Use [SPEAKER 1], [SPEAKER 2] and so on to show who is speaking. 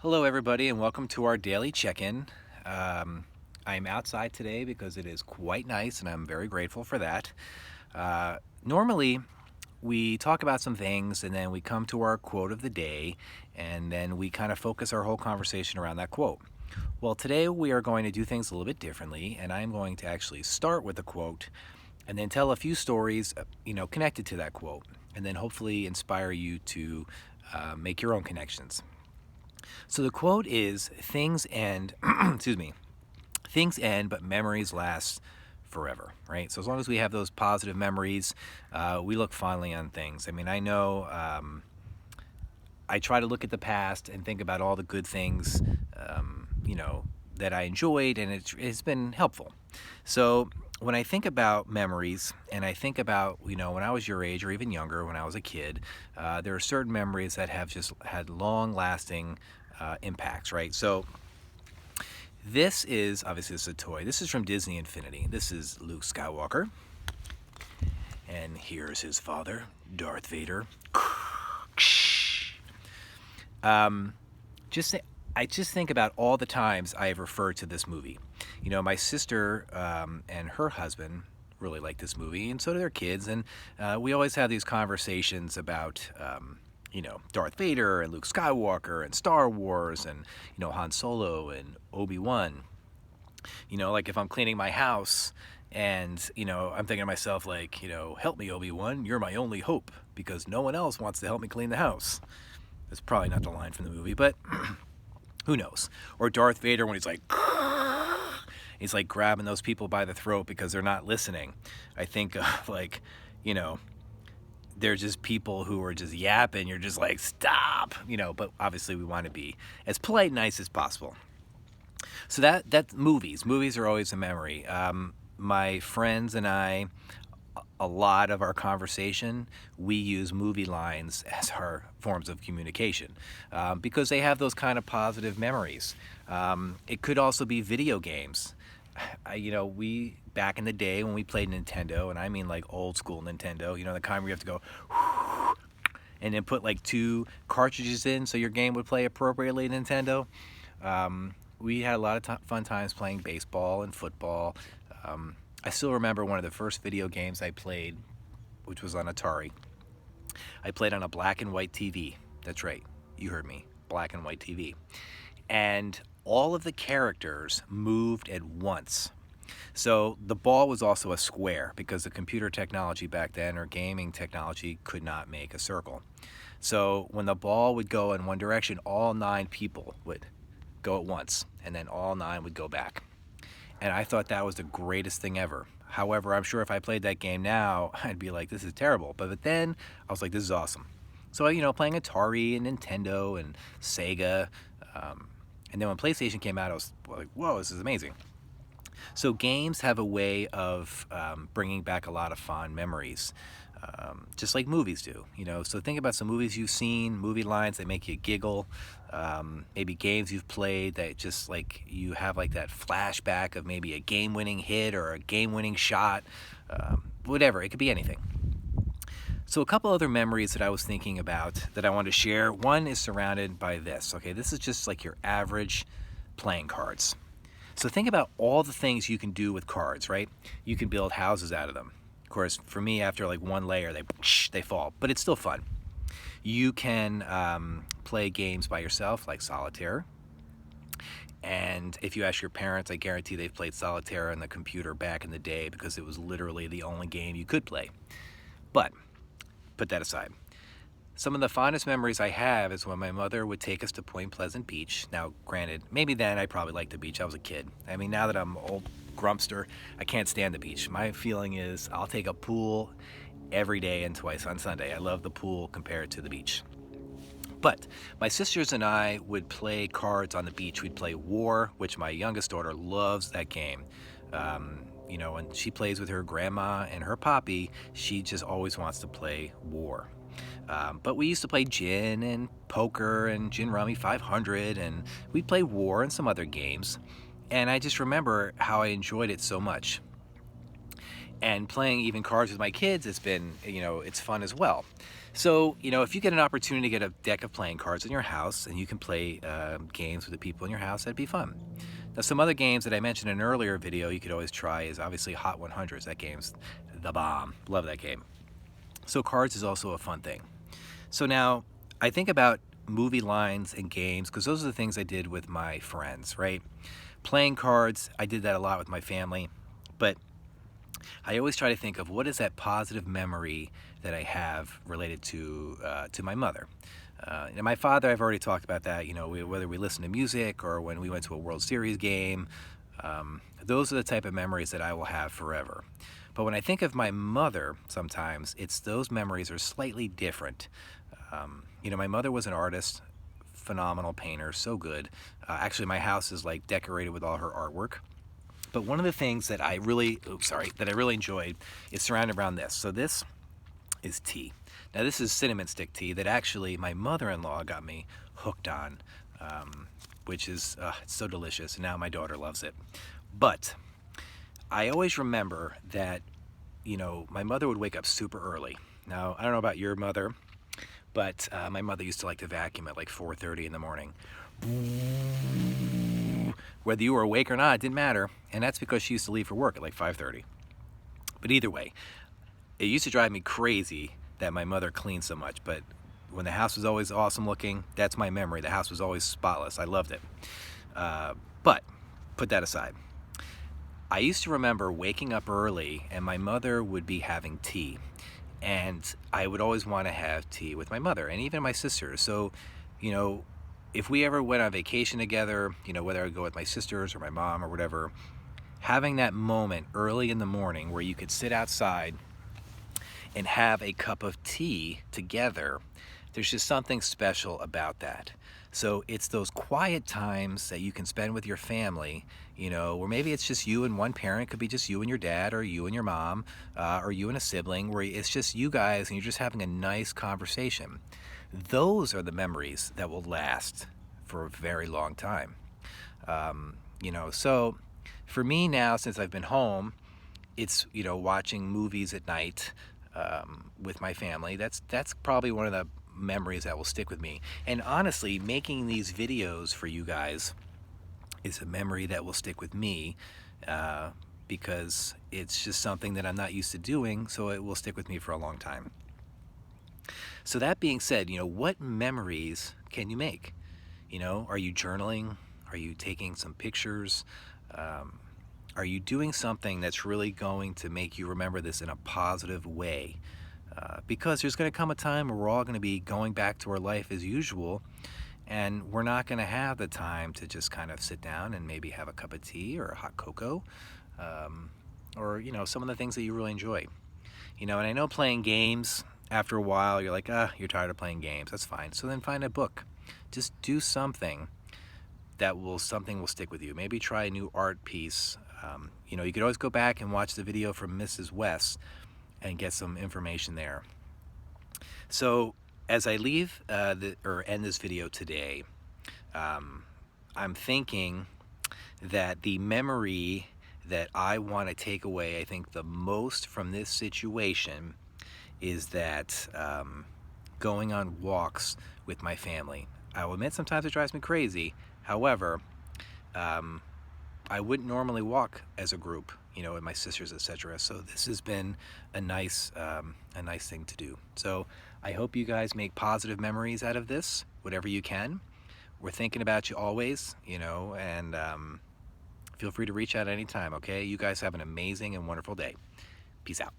[SPEAKER 1] Hello, everybody, and welcome to our daily check-in. I'm outside today because it is quite nice, and I'm very grateful for that. Normally, we talk about some things, and then we come to our quote of the day, and then we kind of focus our whole conversation around that quote. Well, today we are going to do things a little bit differently, and I'm going to actually start with a quote, and then tell a few stories, connected to that quote, and then hopefully inspire you to make your own connections. So the quote is things end, excuse me, things end, but memories last forever, right? So as long as we have those positive memories, we look fondly on things. I mean, I know I try to look at the past and think about all the good things, that I enjoyed, and it's been helpful. So when I think about memories and I think about, when I was your age or even younger, when I was a kid, there are certain memories that have just had long lasting impacts, right? So this is a toy. This is from Disney Infinity. This is Luke Skywalker. And here's his father, Darth Vader. Um, I just think about all the times I have referred to this movie. My sister and her husband really like this movie, and so do their kids. And we always have these conversations about, Darth Vader and Luke Skywalker and Star Wars and, Han Solo and Obi-Wan. Like if I'm cleaning my house and, I'm thinking to myself, like, help me, Obi-Wan, you're my only hope because no one else wants to help me clean the house. That's probably not the line from the movie, but who knows? Or Darth Vader when he's like grabbing those people by the throat because they're not listening. I think of like, they're just people who are just yapping. You're just like, stop, but obviously we want to be as polite and nice as possible. So that's movies are always a memory. My friends and I, a lot of our conversation, we use movie lines as our forms of communication because they have those kind of positive memories. It could also be video games. We back in the day when we played Nintendo, and I mean like old school Nintendo, the kind where you have to go and then put like 2 cartridges in so your game would play appropriately, Nintendo. We had a lot of fun times playing baseball and football. I still remember one of the first video games I played, which was on Atari. I played on a black and white TV. That's right, you heard me, black and white TV. And all of the characters moved at once. So the ball was also a square because the computer technology back then, or gaming technology, could not make a circle. So when the ball would go in one direction, all 9 people would go at once, and then all 9 would go back. And I thought that was the greatest thing ever. However, I'm sure if I played that game now, I'd be like, this is terrible. But then I was like, this is awesome. So, playing Atari and Nintendo and Sega. And then when PlayStation came out, I was like, whoa, this is amazing. So games have a way of bringing back a lot of fond memories, just like movies do. So think about some movies you've seen, movie lines that make you giggle, maybe games you've played that just like you have like that flashback of maybe a game-winning hit or a game-winning shot, whatever. It could be anything. So a couple other memories that I was thinking about that I want to share. One is surrounded by this. Okay, this is just like your average playing cards. So think about all the things you can do with cards, right? You can build houses out of them. Of course, for me, after like one layer, they fall, but it's still fun. You can play games by yourself, like solitaire. And if you ask your parents, I guarantee they've played solitaire on the computer back in the day because it was literally the only game you could play. But put that aside. Some of the fondest memories I have is when my mother would take us to Point Pleasant Beach. Now, granted, maybe then I probably liked the beach. I was a kid. I mean, now that I'm old grumpster, I can't stand the beach. My feeling is I'll take a pool every day and twice on Sunday. I love the pool compared to the beach. But my sisters and I would play cards on the beach. We'd play War, which my youngest daughter loves that game. When she plays with her grandma and her poppy, she just always wants to play War. But we used to play gin and poker and gin rummy 500, and we'd play War and some other games. And I just remember how I enjoyed it so much. And playing even cards with my kids has been, it's fun as well. So, if you get an opportunity to get a deck of playing cards in your house and you can play games with the people in your house, that'd be fun. Now, some other games that I mentioned in an earlier video you could always try is obviously Hot 100s. That game's the bomb. Love that game. So cards is also a fun thing. So now I think about movie lines and games because those are the things I did with my friends, right? Playing cards, I did that a lot with my family, but I always try to think of what is that positive memory that I have related to my mother. And my father, I've already talked about that. Whether we listen to music or when we went to a World Series game, those are the type of memories that I will have forever. But when I think of my mother, sometimes those memories are slightly different. My mother was an artist, phenomenal painter, so good. Actually, my house is like decorated with all her artwork. But one of the things that I really enjoyed is surrounded around this. So this is tea. Now this is cinnamon stick tea that actually my mother-in-law got me hooked on, which is it's so delicious. And now my daughter loves it. But I always remember that, my mother would wake up super early. Now, I don't know about your mother, but my mother used to like to vacuum at like 4:30 in the morning. Whether you were awake or not, it didn't matter. And that's because she used to leave for work at like 5:30. But either way, it used to drive me crazy that my mother cleaned so much. But when the house was always awesome looking, that's my memory. The house was always spotless. I loved it. But put that aside. I used to remember waking up early and my mother would be having tea. And I would always want to have tea with my mother and even my sisters. So, if we ever went on vacation together, whether I go with my sisters or my mom or whatever, having that moment early in the morning where you could sit outside and have a cup of tea together, there's just something special about that. So it's those quiet times that you can spend with your family, where maybe it's just you and one parent. It could be just you and your dad or you and your mom or you and a sibling, where it's just you guys and you're just having a nice conversation. Those are the memories that will last for a very long time. So for me now, since I've been home, it's, watching movies at night with my family. That's probably one of the memories that will stick with me. And honestly, making these videos for you guys is a memory that will stick with me because it's just something that I'm not used to doing, so it will stick with me for a long time. So that being said, what memories can you make? Are you journaling? Are you taking some pictures? Are you doing something that's really going to make you remember this in a positive way? Because there's going to come a time where we're all going to be going back to our life as usual, and we're not going to have the time to just kind of sit down and maybe have a cup of tea or a hot cocoa, or some of the things that you really enjoy. And I know playing games, after a while you're like, you're tired of playing games. That's fine. So then find a book. Just do something that will stick with you. Maybe try a new art piece. You could always go back and watch the video from Mrs. West and get some information there. So as I leave end this video today, I'm thinking that the memory that I want to take away, I think the most from this situation, is that going on walks with my family. I will admit sometimes it drives me crazy. However, I wouldn't normally walk as a group, with my sisters, etc. So this has been a nice thing to do. So I hope you guys make positive memories out of this, whatever you can. We're thinking about you always, and feel free to reach out anytime, okay? You guys have an amazing and wonderful day. Peace out.